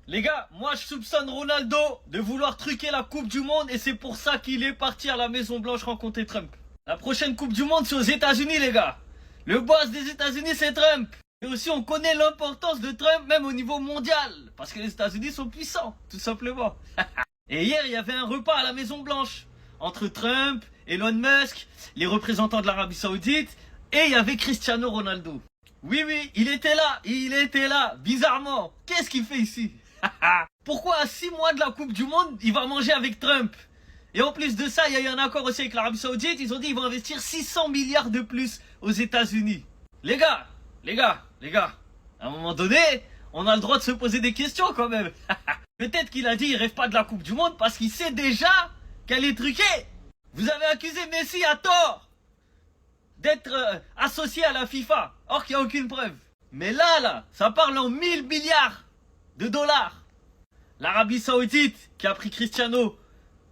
Les gars, moi je soupçonne Ronaldo de vouloir truquer la Coupe du Monde et c'est pour ça qu'il est parti à la Maison Blanche rencontrer Trump. La prochaine Coupe du Monde c'est aux États-Unis les gars. Le boss des États-Unis c'est Trump. Et aussi on connaît l'importance de Trump même au niveau mondial. Parce que les États-Unis sont puissants, tout simplement. Et hier il y avait un repas à la Maison Blanche. Entre Trump, Elon Musk, les représentants de l'Arabie Saoudite et il y avait Cristiano Ronaldo. Oui, il était là, bizarrement. Qu'est-ce qu'il fait ici? Pourquoi à 6 mois de la Coupe du Monde, il va manger avec Trump? Et en plus de ça, il y a eu un accord aussi avec l'Arabie Saoudite. Ils ont dit qu'ils vont investir 600 milliards de plus aux États-Unis. Les gars, à un moment donné, on a le droit de se poser des questions quand même. Peut-être qu'il a dit qu'il rêve pas de la Coupe du Monde parce qu'il sait déjà qu'elle est truquée. Vous avez accusé Messi à tort d'être associé à la FIFA, or qu'il n'y a aucune preuve. Mais là, ça parle en 1000 milliards de dollars. L'Arabie Saoudite qui a pris Cristiano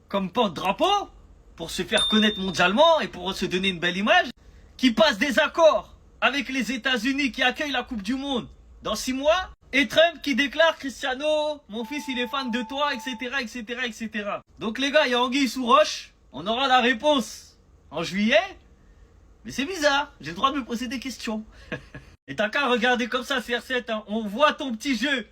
comme porte-drapeau pour se faire connaître mondialement et pour se donner une belle image, qui passe des accords avec les États-Unis qui accueillent la Coupe du Monde dans 6 mois, et Trump qui déclare Cristiano, mon fils il est fan de toi, etc. Donc les gars, il y a anguille sous roche, on aura la réponse en juillet, mais c'est bizarre, j'ai le droit de me poser des questions. Et t'as qu'à regarder comme ça CR7, hein. On voit ton petit jeu.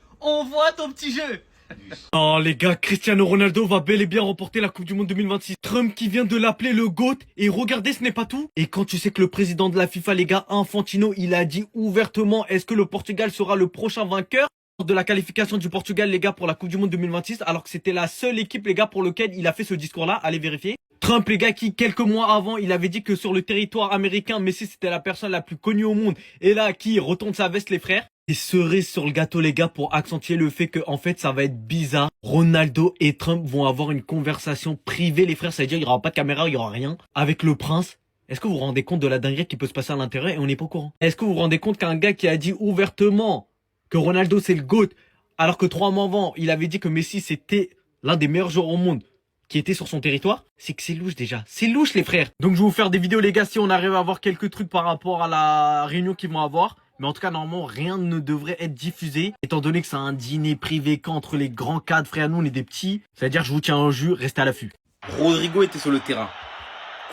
Non les gars, Cristiano Ronaldo va bel et bien remporter la Coupe du Monde 2026. Trump qui vient de l'appeler le GOAT. Et regardez, ce n'est pas tout. Et quand tu sais que le président de la FIFA, les gars, Infantino, il a dit ouvertement, est-ce que le Portugal sera le prochain vainqueur de la qualification du Portugal, les gars, pour la Coupe du Monde 2026, alors que c'était la seule équipe, les gars, pour laquelle il a fait ce discours-là. Allez vérifier. Trump, les gars, qui quelques mois avant, il avait dit que sur le territoire américain, Messi c'était la personne la plus connue au monde. Et là, qui retourne sa veste, les frères. Et cerise sur le gâteau, les gars, pour accentuer le fait que, en fait, ça va être bizarre. Ronaldo et Trump vont avoir une conversation privée, les frères. Ça veut dire, il y aura pas de caméra, il y aura rien. Avec le prince. Est-ce que vous vous rendez compte de la dinguerie qui peut se passer à l'intérieur et on n'est pas au courant? Est-ce que vous vous rendez compte qu'un gars qui a dit ouvertement que Ronaldo c'est le GOAT, alors que 3 mois avant, il avait dit que Messi c'était l'un des meilleurs joueurs au monde qui était sur son territoire, c'est que c'est louche déjà. C'est louche les frères. Donc je vais vous faire des vidéos les gars si on arrive à avoir quelques trucs par rapport à la réunion qu'ils vont avoir. Mais en tout cas normalement rien ne devrait être diffusé. Étant donné que c'est un dîner privé qu'entre les grands cadres, frère, nous on est des petits. Ça veut dire je vous tiens en jus, restez à l'affût. Rodrigo était sur le terrain.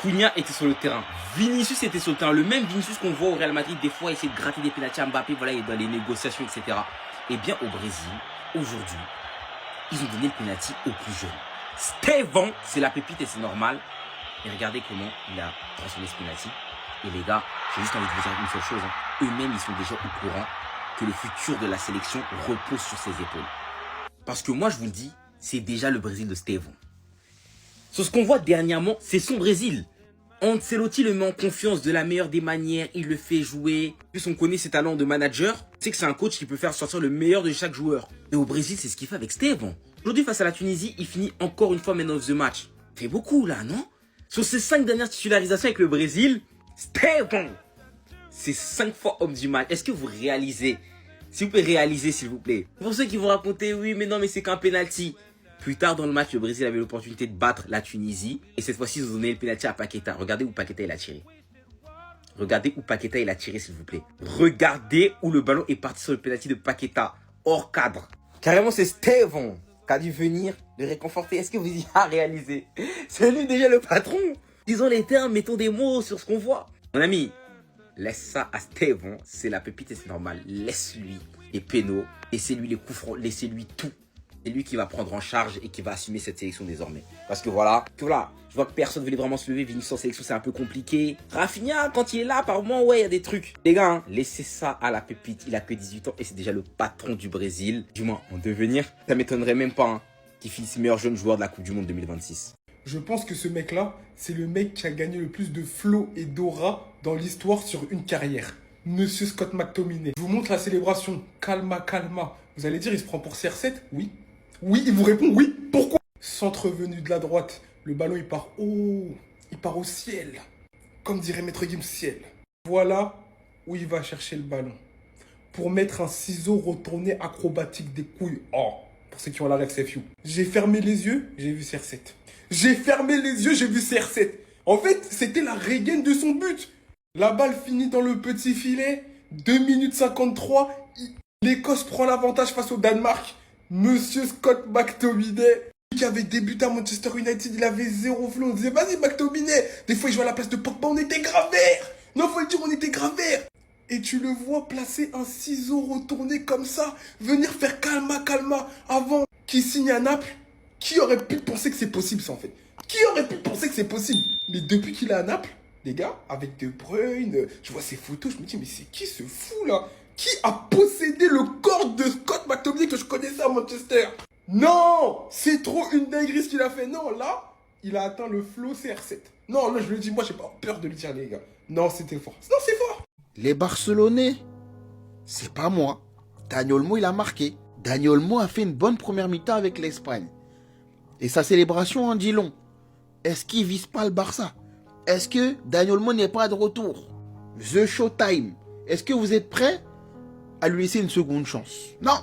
Cunha était sur le terrain. Vinicius était sur le terrain. Le même Vinicius qu'on voit au Real Madrid des fois essayer de gratter des pénaltys à Mbappé, voilà, il est dans les négociations, etc. Et bien au Brésil, aujourd'hui, ils ont donné le pénalty au plus jeune. Stéphane, c'est la pépite et c'est normal. Et regardez comment il a transformé ce penalty. Et les gars, j'ai juste envie de vous dire une seule chose. Hein. Eux-mêmes, ils sont déjà au courant que le futur de la sélection repose sur ses épaules. Parce que moi, je vous le dis, c'est déjà le Brésil de Stéphane. Sur ce qu'on voit dernièrement, c'est son Brésil. Ancelotti le met en confiance de la meilleure des manières, il le fait jouer. En plus, on connaît ses talents de manager. C'est que c'est un coach qui peut faire sortir le meilleur de chaque joueur. Et au Brésil, c'est ce qu'il fait avec Stéphane. Aujourd'hui, face à la Tunisie, il finit encore une fois man of the match. C'est beaucoup là, non? Sur ces 5 dernières titularisations avec le Brésil, Stéphane, c'est 5 fois homme du match. Est-ce que vous réalisez? Si vous pouvez réaliser, s'il vous plaît. Pour ceux qui vont raconter, oui, mais non, mais c'est qu'un penalty. Plus tard dans le match, le Brésil avait l'opportunité de battre la Tunisie. Et cette fois-ci, ils ont donné le penalty à Paqueta. Regardez où Paqueta il a tiré. Regardez où Paqueta il a tiré, s'il vous plaît. Regardez où le ballon est parti sur le penalty de Paqueta. Hors cadre. Carrément, c'est Stéphane qui a dû venir le réconforter. Est-ce que vous y avez réalisé? C'est lui déjà le patron. Disons les termes, mettons des mots sur ce qu'on voit. Mon ami, laisse ça à Stéphane. C'est la pépite et c'est normal. Laisse-lui les pénaux. Laissez-lui les coups francs. Laissez-lui tout. C'est lui qui va prendre en charge et qui va assumer cette sélection désormais. Parce que voilà, je vois que personne ne voulait vraiment se lever. Vinicius en sélection, c'est un peu compliqué. Rafinha, quand il est là, par moment, ouais, il y a des trucs. Les gars, hein, laissez ça à la pépite. Il a que 18 ans et c'est déjà le patron du Brésil. Du moins, en devenir. Ça m'étonnerait même pas hein, qu'il finisse meilleur jeune joueur de la Coupe du Monde 2026. Je pense que ce mec-là, c'est le mec qui a gagné le plus de flow et d'aura dans l'histoire sur une carrière. Monsieur Scott McTominay. Je vous montre la célébration. Calma, calma. Vous allez dire, il se prend pour CR7? Oui. Oui, il vous répond oui. Pourquoi? Centre venu de la droite. Le ballon, il part haut. Il part au ciel. Comme dirait Maître Gims, ciel. Voilà où il va chercher le ballon. Pour mettre un ciseau retourné acrobatique des couilles. Oh, pour ceux qui ont la ref, c'est FU. J'ai fermé les yeux, j'ai vu CR7. J'ai fermé les yeux, j'ai vu CR7. En fait, c'était la regain de son but. La balle finit dans le petit filet. 2 minutes 53. L'Écosse prend l'avantage face au Danemark. Monsieur Scott McTominay, qui avait débuté à Manchester United, il avait zéro flow. On disait, vas-y McTominay. Des fois, il jouait à la place de Pogba, on était grave vert. Non, faut le dire, on était grave vert. Et tu le vois placer un ciseau retourné comme ça, venir faire calma avant qu'il signe à Naples. Qui aurait pu penser que c'est possible ça en fait? Qui aurait pu penser que c'est possible? Mais depuis qu'il est à Naples, les gars, avec De Bruyne, je vois ses photos, je me dis mais c'est qui ce fou là? Qui a possédé le corps de Scott McTominay que je connaissais à Manchester? Non, c'est trop une dinguerie ce qu'il a fait. Non, là, il a atteint le flow CR7. Non, là je le dis, moi j'ai pas peur de le dire les gars. Non, c'était fort. Non, c'est fort. Les Barcelonais, c'est pas moi. Dani Olmo, il a marqué. Dani Olmo a fait une bonne première mi-temps avec l'Espagne. Et sa célébration en dit long. Est-ce qu'il vise pas le Barça? Est-ce que Dani Olmo n'est pas de retour? The Showtime. Est-ce que vous êtes prêts à lui laisser une seconde chance? Non,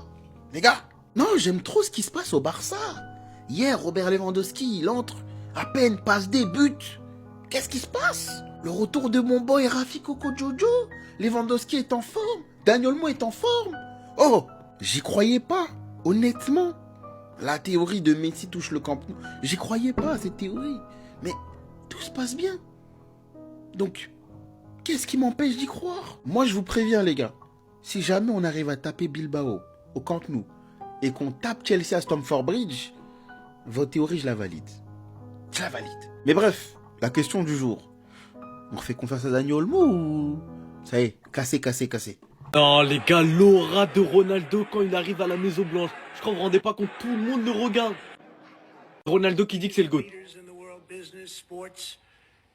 les gars. Non, j'aime trop ce qui se passe au Barça. Hier, Robert Lewandowski, il entre, à peine passe des buts. Qu'est-ce qui se passe? Le retour de mon boy Rafi Coco Jojo. Lewandowski est en forme. Dani Olmo est en forme. Oh, j'y croyais pas. Honnêtement. La théorie de Messi touche le Camp Nou. J'y croyais pas à cette théorie. Mais tout se passe bien. Donc, qu'est-ce qui m'empêche d'y croire? Moi, je vous préviens, les gars. Si jamais on arrive à taper Bilbao au Camp Nou et qu'on tape Chelsea à Stamford Bridge, votre théorie, je la valide. Je la valide. Mais bref, la question du jour. On fait confiance à Dani Olmo ou... Ça y est, cassé. Non, les gars, l'aura de Ronaldo quand il arrive à la Maison Blanche. Je crois que vous vous rendez pas compte, tout le monde le regarde. Ronaldo qui dit que c'est le GOAT. In the world business, sports.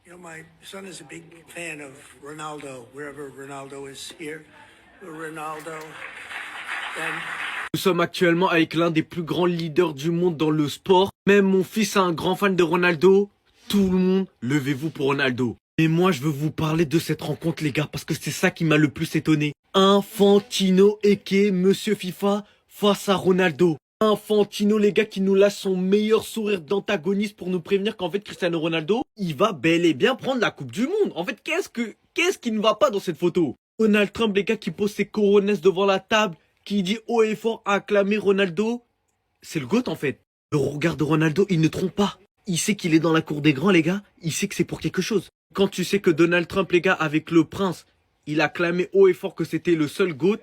You know, my son is a big fan of Ronaldo. Wherever Ronaldo is here, Ronaldo. And Nous sommes actuellement avec l'un des plus grands leaders du monde dans le sport. Même mon fils est un grand fan de Ronaldo. Tout le monde, levez-vous pour Ronaldo. Et moi, je veux vous parler de cette rencontre, les gars, parce que c'est ça qui m'a le plus étonné. Infantino Eke, Monsieur FIFA, face à Ronaldo. Infantino, les gars, qui nous lâche son meilleur sourire d'antagoniste pour nous prévenir qu'en fait, Cristiano Ronaldo, il va bel et bien prendre la Coupe du Monde. En fait, qu'est-ce qui ne va pas dans cette photo? Donald Trump, les gars, qui pose ses coronesses devant la table, qui dit haut et fort à acclamer Ronaldo. C'est le GOAT, en fait. Le regard de Ronaldo, il ne trompe pas. Il sait qu'il est dans la cour des grands, les gars. Il sait que c'est pour quelque chose. Quand tu sais que Donald Trump, les gars, avec le prince, il a clamé haut et fort que c'était le seul GOAT,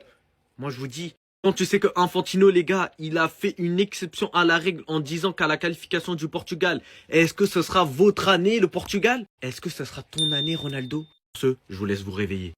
moi je vous dis, quand tu sais que Infantino, les gars, il a fait une exception à la règle en disant qu'à la qualification du Portugal, est-ce que ce sera votre année, le Portugal? Est-ce que ce sera ton année, Ronaldo? Sur ce, je vous laisse vous réveiller.